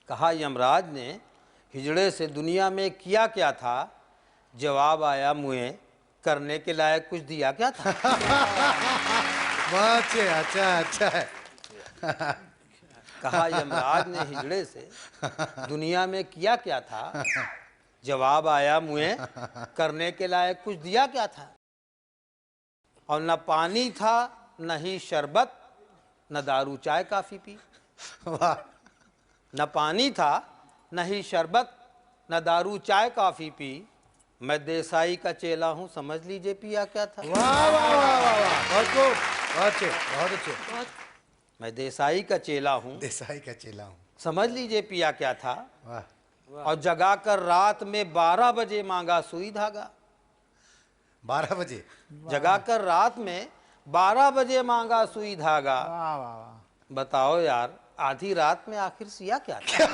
कहा यमराज ने हिजड़े से दुनिया में किया क्या था? जवाब आया मुझे करने के लायक कुछ दिया क्या था? बहुत अच्छा अच्छा है। कहा यमराज ने हिजड़े से दुनिया में किया क्या था? जवाब आया मुझे करने के लायक कुछ दिया क्या था? और न पानी था न ही शरबत, न दारू चाय काफी पी। वाह, न पानी था न ही शरबत, न दारू चाय काफी पी। मैं देसाई का चेला हूँ, समझ लीजिए पिया क्या था? वाह, वाह, वाह, वाह, वाह, बहुत खूब, बहुत अच्छे, बहुत अच्छे। मैं देसाई का चेला हूँ, देसाई का चेला हूँ। समझ लीजिए पिया क्या था? वाह, और जगाकर रात में 12 बजे मांगा सुई धागा। 12 बजे। जगाकर रात में 12 बजे मांगा सुई धागा। वाह वाह वाह। बताओ यार, आधी रात में आखिर सिया क्या था?